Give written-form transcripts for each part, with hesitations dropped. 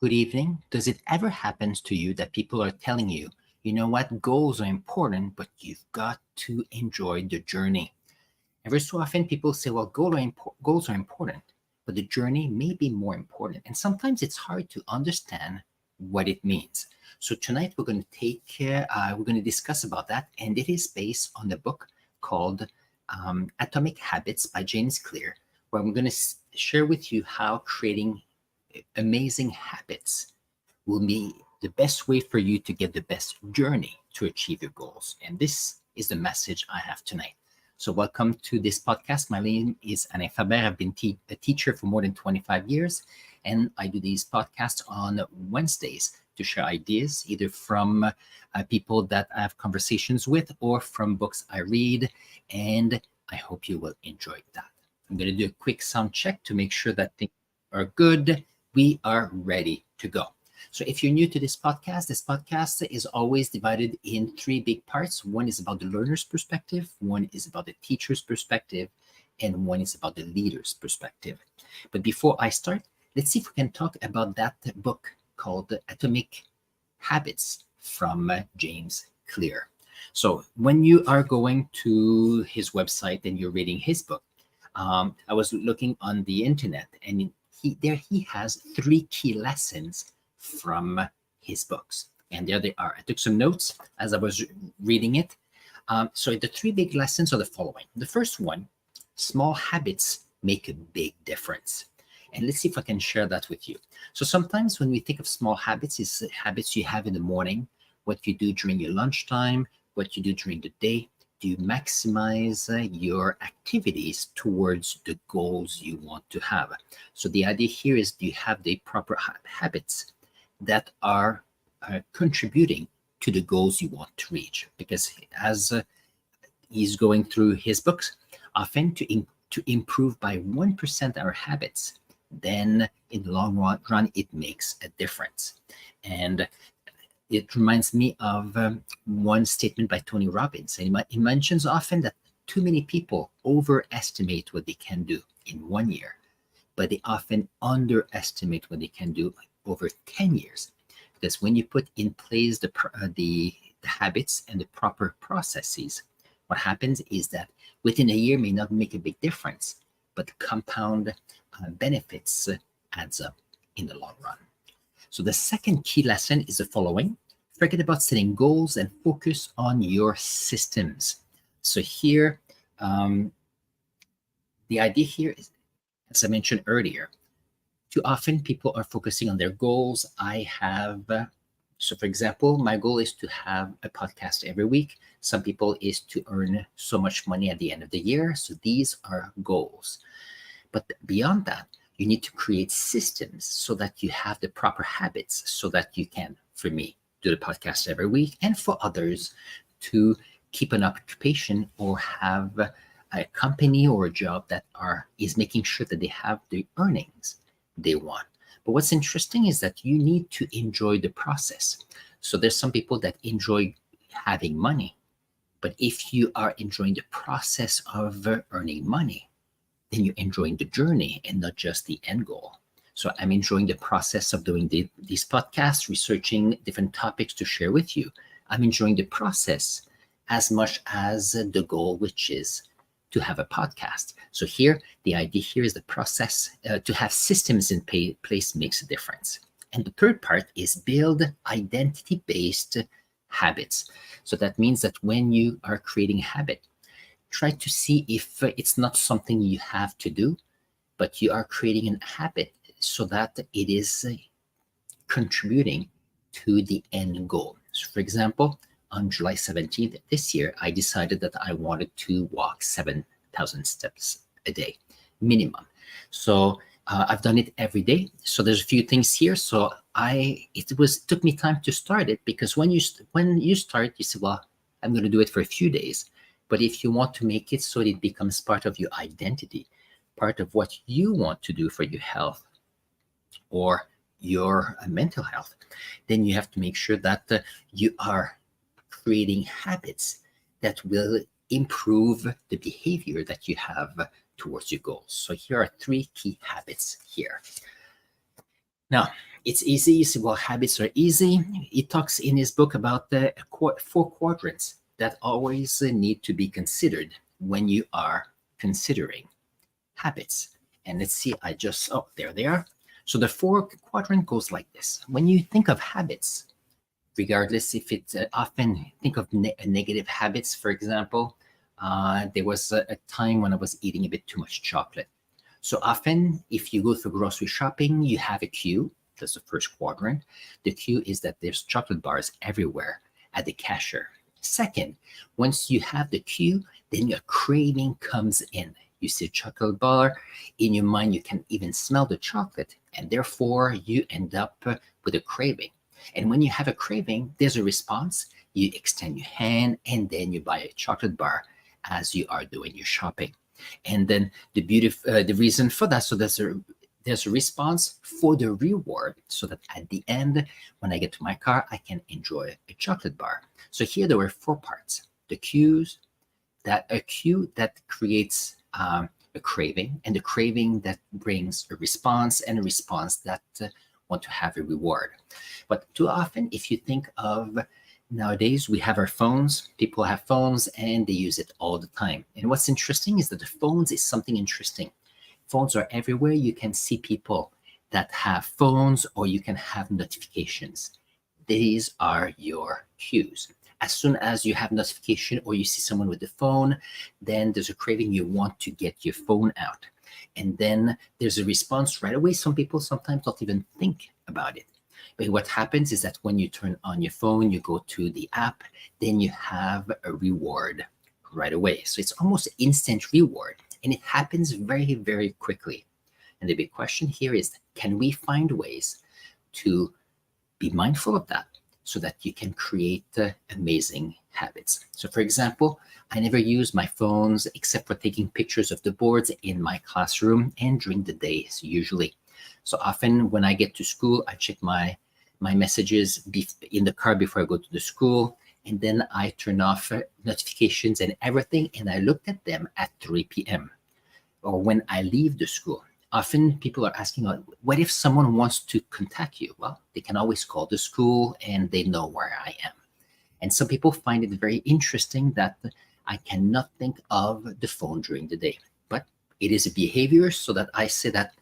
Good evening. Does it ever happen to you that people are telling you, you know what, goals are important, but you've got to enjoy the journey? Every so often, people say, well, goals are important, but the journey may be more important. And sometimes it's hard to understand what it means. So tonight we're going to discuss about that, and it is based on a book called Atomic Habits by James Clear, where I'm going to share with you how creating amazing habits will be the best way for you to get the best journey to achieve your goals. And this is the message I have tonight. So welcome to this podcast. My name is Alain Faber. I've been a teacher for more than 25 years, and I do these podcasts on Wednesdays to share ideas, either from people that I have conversations with or from books I read, and I hope you will enjoy that. I'm going to do a quick sound check to make sure that things are good. We are ready to go. So if you're new to this podcast is always divided in three big parts. One is about the learner's perspective, one is about the teacher's perspective, and one is about the leader's perspective. But before I start, let's see if we can talk about that book called Atomic Habits from James Clear. So when you are going to his website and you're reading his book, I was looking on the internet, and he has three key lessons from his books. And there they are. I took some notes as I was reading it. So the three big lessons are the following. The first one, small habits make a big difference. And let's see if I can share that with you. So sometimes when we think of small habits, it's habits you have in the morning, what you do during your lunchtime, what you do during the day. Do you maximize your activities towards the goals you want to have? So the idea here is, do you have the proper habits that are contributing to the goals you want to reach? Because as he's going through his books, often to improve by 1% our habits, then in the long run, it makes a difference. And it reminds me of one statement by Tony Robbins. And he mentions often that too many people overestimate what they can do in 1 year, but they often underestimate what they can do over 10 years. Because when you put in place the habits and the proper processes, what happens is that within a year may not make a big difference, but the compound benefits adds up in the long run. So the second key lesson is the following. Forget about setting goals and focus on your systems. So here, the idea here is, as I mentioned earlier, too often people are focusing on their goals. So for example, my goal is to have a podcast every week. Some people is to earn so much money at the end of the year. So these are goals. But beyond that, you need to create systems so that you have the proper habits so that you can, for me, do the podcast every week, and for others to keep an occupation or have a company or a job that is making sure that they have the earnings they want. But what's interesting is that you need to enjoy the process. So there's some people that enjoy having money, but if you are enjoying the process of earning money, then you're enjoying the journey and not just the end goal. So I'm enjoying the process of doing these podcasts, researching different topics to share with you. I'm enjoying the process as much as the goal, which is to have a podcast. So here, the idea here is the process. To have systems in place makes a difference. And the third part is build identity-based habits. So that means that when you are creating a habit, try to see if it's not something you have to do, but you are creating a habit so that it is contributing to the end goal. So for example, on July 17th this year, I decided that I wanted to walk 7,000 steps a day, minimum. So I've done it every day. So there's a few things here. So it took me time to start it, because when you start, you say, well, I'm going to do it for a few days. But if you want to make it so it becomes part of your identity, part of what you want to do for your health or your mental health, then you have to make sure that you are creating habits that will improve the behavior that you have towards your goals. So here are three key habits here. Now, It's easy. You say, well, habits are easy. He talks in his book about the 4 quadrants that always need to be considered when you are considering habits. And let's see, oh, there they are. So the 4 quadrant goes like this. When you think of habits, regardless if it's often think of negative habits, for example, there was a time when I was eating a bit too much chocolate. So often, if you go through grocery shopping, you have a queue. That's the first quadrant. The queue is that there's chocolate bars everywhere at the cashier. Second, once you have the queue, then your craving comes in. You see a chocolate bar, in your mind, you can even smell the chocolate, and therefore you end up with a craving. And when you have a craving, there's a response. You extend your hand, and then you buy a chocolate bar as you are doing your shopping. And then the reason for that, so there's a response for the reward, so that at the end, when I get to my car, I can enjoy a chocolate bar. So here there were 4 parts: the cues, a cue that creates a craving, and the craving that brings a response, and a response that want to have a reward. But too often, if you think of nowadays, we have our phones. People have phones and they use it all the time. And what's interesting is that the phones is something interesting. Phones are everywhere. You can see people that have phones, or you can have notifications. These are your cues. As soon as you have notification or you see someone with the phone, then there's a craving. You want to get your phone out. And then there's a response right away. Some people sometimes don't even think about it. But what happens is that when you turn on your phone, you go to the app, then you have a reward right away. So it's almost an instant reward, and it happens very, very quickly. And the big question here is, can we find ways to be mindful of that so that you can create amazing habits? So for example, I never use my phones except for taking pictures of the boards in my classroom and during the day, usually. So often when I get to school, I check my messages in the car before I go to the school, and then I turn off notifications and everything, and I looked at them at 3 p.m. or when I leave the school. Often people are asking, what if someone wants to contact you? Well, they can always call the school and they know where I am. And some people find it very interesting that I cannot think of the phone during the day, but it is a behavior, so that I say that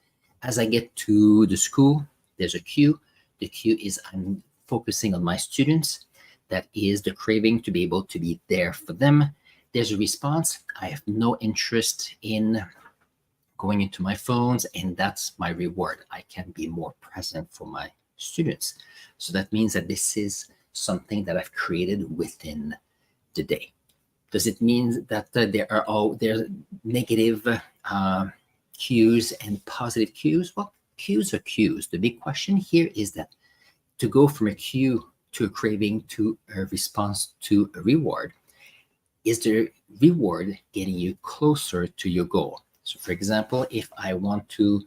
as I get to the school, there's a cue. The cue is I'm focusing on my students. That is the craving to be able to be there for them. There's a response. I have no interest in going into my phones, and that's my reward. I can be more present for my students. So that means that this is something that I've created within the day. Does it mean that there's negative cues and positive cues? Well, cues are cues. The big question here is that to go from a cue to a craving to a response to a reward, is the reward getting you closer to your goal? So for example, if I want to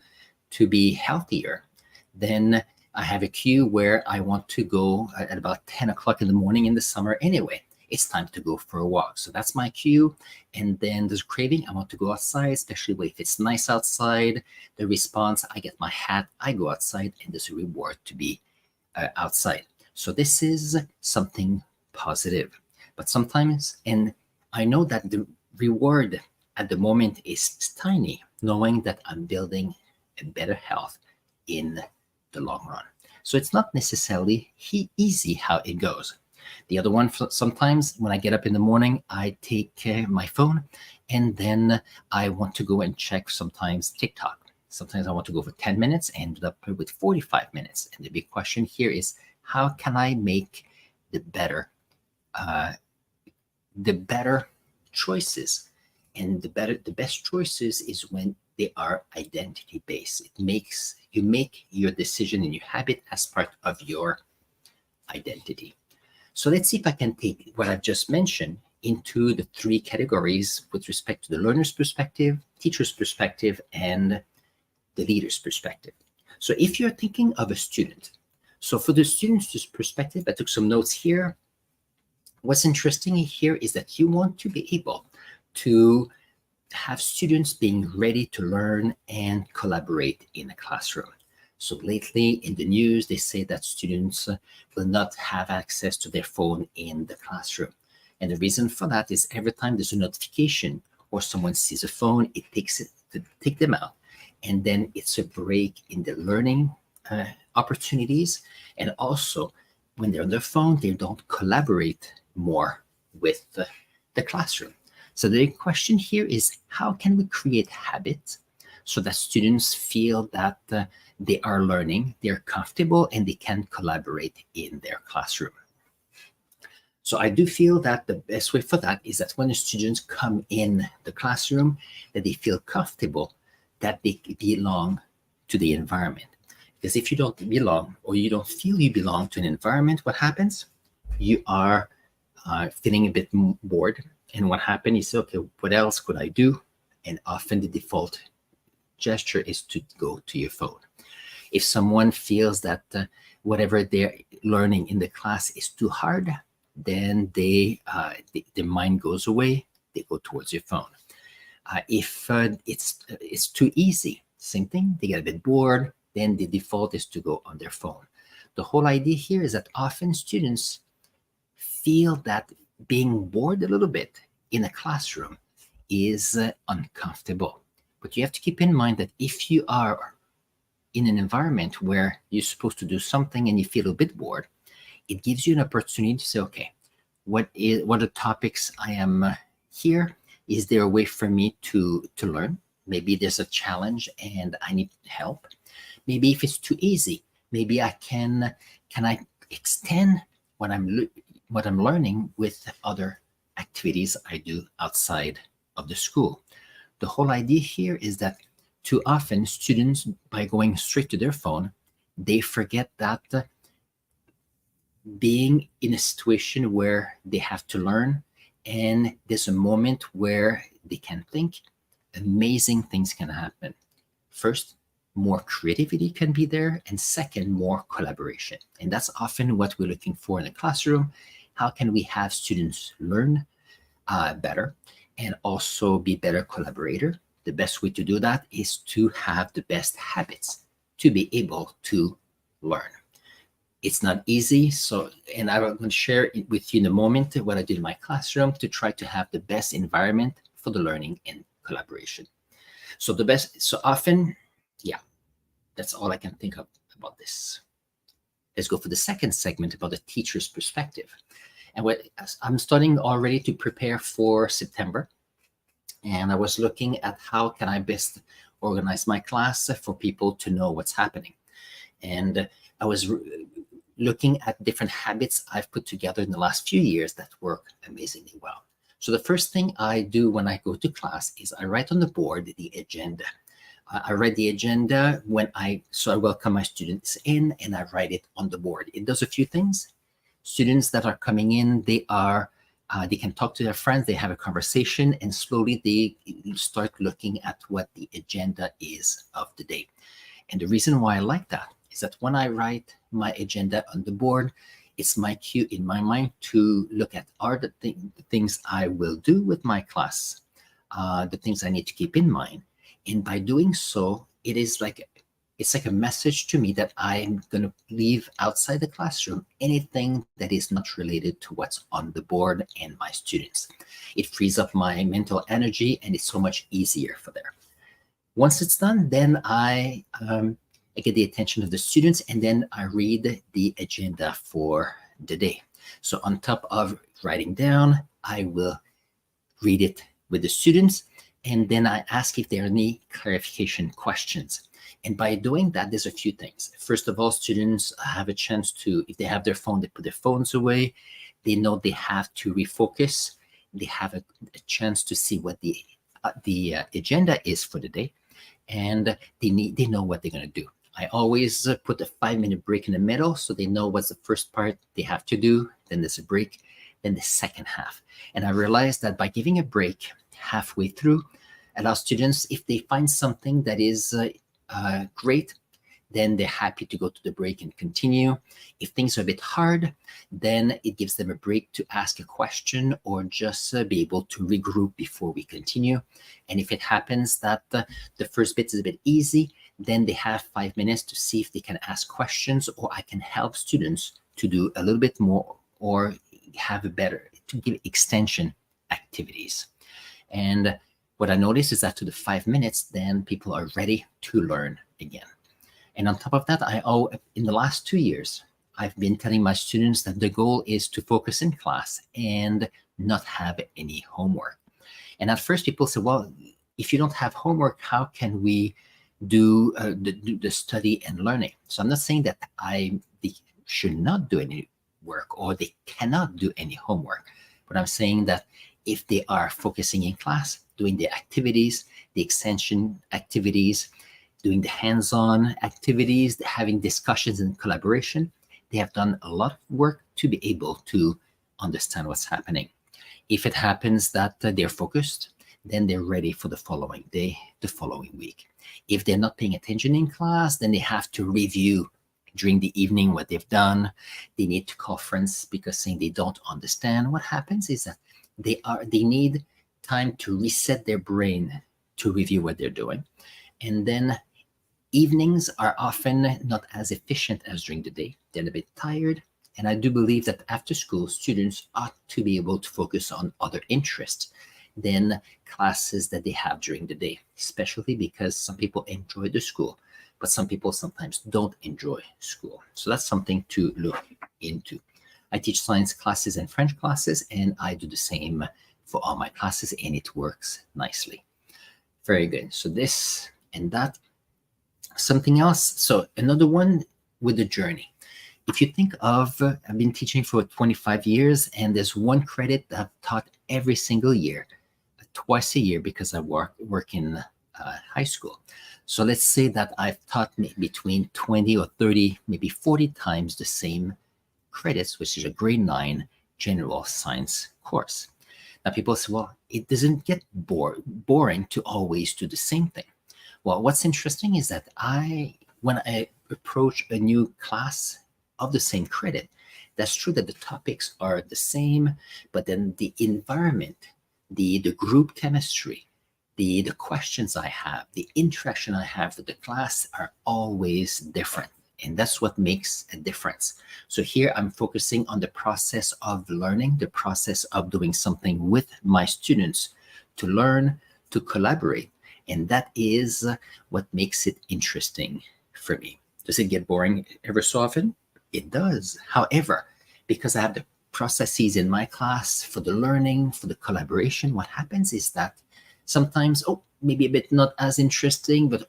be healthier, then I have a cue where I want to go at about 10 o'clock in the morning in the summer anyway. It's time to go for a walk. So that's my cue. And then there's craving. I want to go outside, especially if it's nice outside. The response, I get my hat, I go outside, and there's a reward to be outside. So this is something positive. But sometimes, and I know that the reward at the moment is tiny, knowing that I'm building a better health in the long run. So it's not necessarily easy how it goes. The other one, sometimes when I get up in the morning, I take my phone, and then I want to go and check sometimes TikTok. Sometimes I want to go for 10 minutes and end up with 45 minutes. And the big question here is, how can I make the better choices? And the best choices is when they are identity based. You make your decision and your habit as part of your identity. So let's see if I can take what I've just mentioned into the 3 categories with respect to the learner's perspective, teacher's perspective, and the leader's perspective. So if you're thinking of a student, so for the student's perspective, I took some notes here. What's interesting here is that you want to be able to have students being ready to learn and collaborate in a classroom. So lately in the news, they say that students will not have access to their phone in the classroom. And the reason for that is every time there's a notification or someone sees a phone, it takes it to take them out. And then it's a break in the learning opportunities. And also, when they're on their phone, they don't collaborate more with the classroom. So the question here is, how can we create habits so that students feel that they are learning, they're comfortable, and they can collaborate in their classroom? So I do feel that the best way for that is that when the students come in the classroom, that they feel comfortable, that they belong to the environment. Because if you don't belong or you don't feel you belong to an environment, what happens? You are feeling a bit bored. And what happens is, okay, what else could I do? And often the default gesture is to go to your phone. If someone feels that whatever they're learning in the class is too hard, then their mind goes away. They go towards your phone. If it's too easy, same thing. They get a bit bored. Then the default is to go on their phone. The whole idea here is that often students feel that being bored a little bit in a classroom is uncomfortable. But you have to keep in mind that if you are in an environment where you're supposed to do something and you feel a bit bored, it gives you an opportunity to say, okay, what are the topics I am here? Is there a way for me to learn? Maybe there's a challenge and I need help. Maybe if it's too easy, maybe I can I extend what I'm learning with other activities I do outside of the school. The whole idea here is that too often students, by going straight to their phone, they forget that being in a situation where they have to learn and there's a moment where they can think, amazing things can happen. First, more creativity can be there, and second, more collaboration. And that's often what we're looking for in the classroom. How can we have students learn better and also be better collaborator? The best way to do that is to have the best habits to be able to learn. It's not easy, and I'm going to share it with you in a moment what I did in my classroom to try to have the best environment for the learning and collaboration. So often, yeah, that's all I can think of about this. Let's go for the second segment about the teacher's perspective. And I'm starting already to prepare for September. And I was looking at how can I best organize my class for people to know what's happening. And I was looking at different habits I've put together in the last few years that work amazingly well. So the first thing I do when I go to class is I write on the board the agenda. I write the agenda I welcome my students in and I write it on the board. It does a few things. Students that are coming in, they can talk to their friends, they have a conversation, and slowly they start looking at what the agenda is of the day. And the reason why I like that is that when I write my agenda on the board, it's my cue in my mind to look at the things I will do with my class, the things I need to keep in mind. And by doing so, it's like a message to me that I'm going to leave outside the classroom anything that is not related to what's on the board and my students. It frees up my mental energy and it's so much easier for there. Once it's done, then I get the attention of the students and then I read the agenda for the day. So on top of writing down, I will read it with the students. And then I ask if there are any clarification questions. And by doing that, there's a few things. First of all, students have a chance to, if they have their phone, they put their phones away. They know they have to refocus. They have a chance to see what the agenda is for the day. And they know what they're going to do. I always put a 5-minute break in the middle so they know what's the first part they have to do. Then there's a break, then the second half. And I realized that by giving a break halfway through, allows students, if they find something that is great, then they're happy to go to the break and continue. If things are a bit hard, then it gives them a break to ask a question or just be able to regroup before we continue. And if it happens that the first bit is a bit easy, Then they have 5 minutes to see if they can ask questions, or I can help students to do a little bit more or have a better, to give extension activities. And what I noticed is that to the 5 minutes, then people are ready to learn again. And on top of that, in the last 2 years, I've been telling my students that the goal is to focus in class and not have any homework. And at first people say, well, if you don't have homework, how can we do the study and learning? So I'm not saying that they should not do any work or they cannot do any homework, but I'm saying that if they are focusing in class, doing the activities, the extension activities, doing the hands-on activities, having discussions and collaboration, they have done a lot of work to be able to understand what's happening. If it happens that they're focused, then they're ready for the following day, the following week. If they're not paying attention in class, then they have to review during the evening what they've done. They need to call friends because saying they don't understand. What happens is that they need time to reset their brain to review what they're doing. And then evenings are often not as efficient as during the day. They're a bit tired. And I do believe that after school, students ought to be able to focus on other interests than classes that they have during the day, especially because some people enjoy the school, but some people sometimes don't enjoy school. So that's something to look into. I teach science classes and French classes, and I do the same for all my classes, and it works nicely. Very good. So this and that. Something else. So another one with the journey. If you think of, I've been teaching for 25 years, and there's one credit that I've taught every single year, twice a year, because I work in high school. So let's say that I've taught between 20 or 30, maybe 40 times the same credits, which is a grade 9 general science course. Now people say, well, it doesn't get boring to always do the same thing. Well, what's interesting is that when I approach a new class of the same credit, that's true that the topics are the same, but then the environment, the group chemistry, the questions I have, the interaction I have with the class are always different. And that's what makes a difference. So here I'm focusing on the process of learning, the process of doing something with my students to learn, to collaborate. And that is what makes it interesting for me. Does it get boring ever so often? It does. However, because I have the processes in my class for the learning, for the collaboration, what happens is that sometimes, maybe a bit not as interesting, but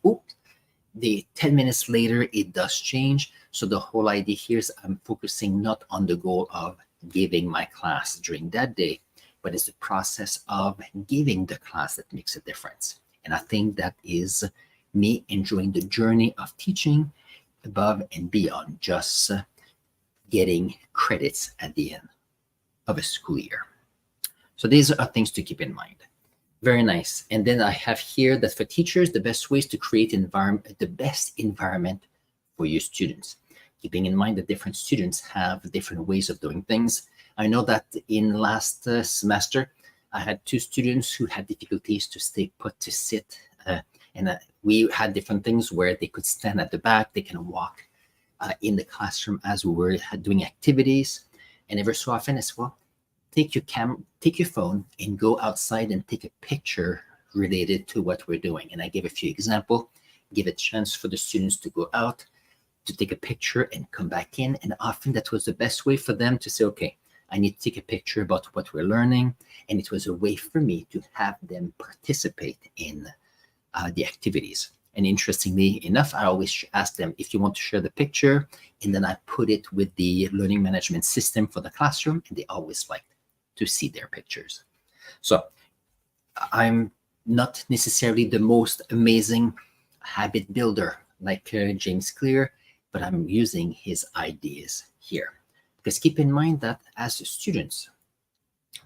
the 10 minutes later, it does change. So the whole idea here is I'm focusing not on the goal of giving my class during that day, but it's the process of giving the class that makes a difference. And I think that is me enjoying the journey of teaching above and beyond just getting credits at the end of a school year. So these are things to keep in mind. Very nice. And then I have here that for teachers, the best ways to create the best environment for your students. Keeping in mind that different students have different ways of doing things. I know that in last semester, I had 2 students who had difficulties to stay put, to sit. And we had different things where they could stand at the back, they can walk in the classroom as we were doing activities. And every so often as well, take your phone and go outside and take a picture related to what we're doing. And I gave a few examples, give a chance for the students to go out, to take a picture and come back in. And often that was the best way for them to say, okay, I need to take a picture about what we're learning. And it was a way for me to have them participate in the activities. And interestingly enough, I always ask them if you want to share the picture, and then I put it with the learning management system for the classroom, and they always like to see their pictures. So I'm not necessarily the most amazing habit builder like James Clear, but I'm using his ideas here. Because keep in mind that as students,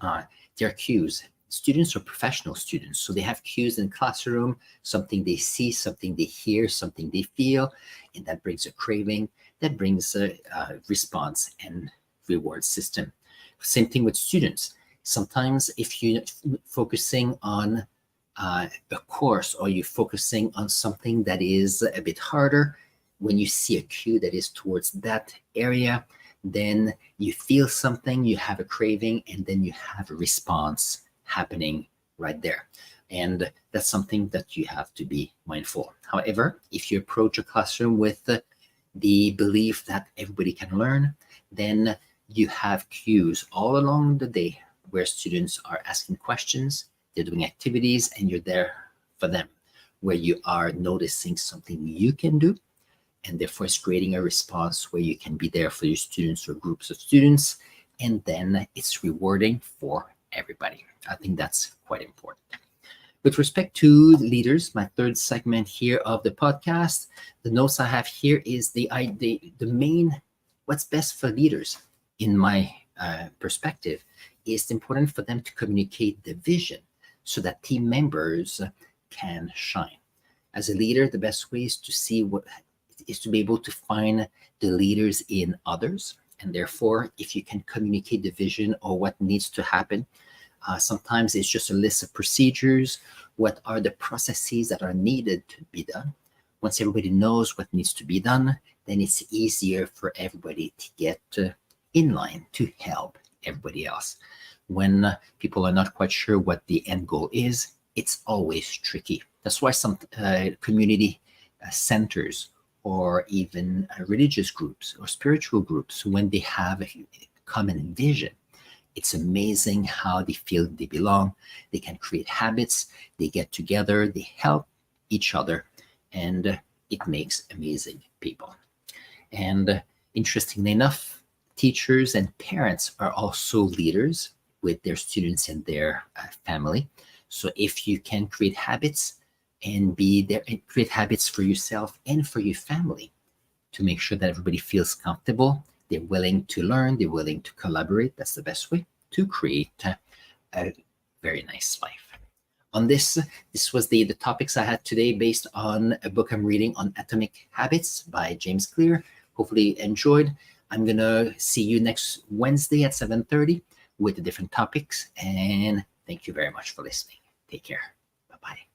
there are cues. Students are professional students, so they have cues in classroom, something they see, something they hear, something they feel, and that brings a craving, that brings a response and reward system. Same thing with students. Sometimes if you're focusing on a course, or you're focusing on something that is a bit harder, when you see a cue that is towards that area, then you feel something, you have a craving, and then you have a response happening right there. And that's something that you have to be mindful. However, if you approach a classroom with the belief that everybody can learn, then you have cues all along the day where students are asking questions, they're doing activities, and you're there for them, where you are noticing something you can do, and therefore it's creating a response where you can be there for your students or groups of students, and then it's rewarding for everybody. I think that's quite important. With respect to leaders, my third segment here of the podcast, the notes I have here is the main, what's best for leaders in my perspective is important for them to communicate the vision so that team members can shine. As a leader, the best way is to see what is to be able to find the leaders in others. And therefore, if you can communicate the vision or what needs to happen, sometimes it's just a list of procedures. What are the processes that are needed to be done? Once everybody knows what needs to be done, then it's easier for everybody to get in line to help everybody else. When people are not quite sure what the end goal is, it's always tricky. That's why some community centers or even religious groups or spiritual groups, when they have a common vision, it's amazing how they feel they belong. They can create habits, they get together, they help each other, and it makes amazing people. And interestingly enough, teachers and parents are also leaders with their students and their family. So if you can create habits and be there and create habits for yourself and for your family to make sure that everybody feels comfortable, they're willing to learn, they're willing to collaborate, that's the best way to create a very nice life. On this was the topics I had today based on a book I'm reading on Atomic Habits by James Clear. Hopefully you enjoyed. I'm gonna see you next Wednesday at 7:30 with the different topics, and thank you very much for listening. Take care. Bye-bye.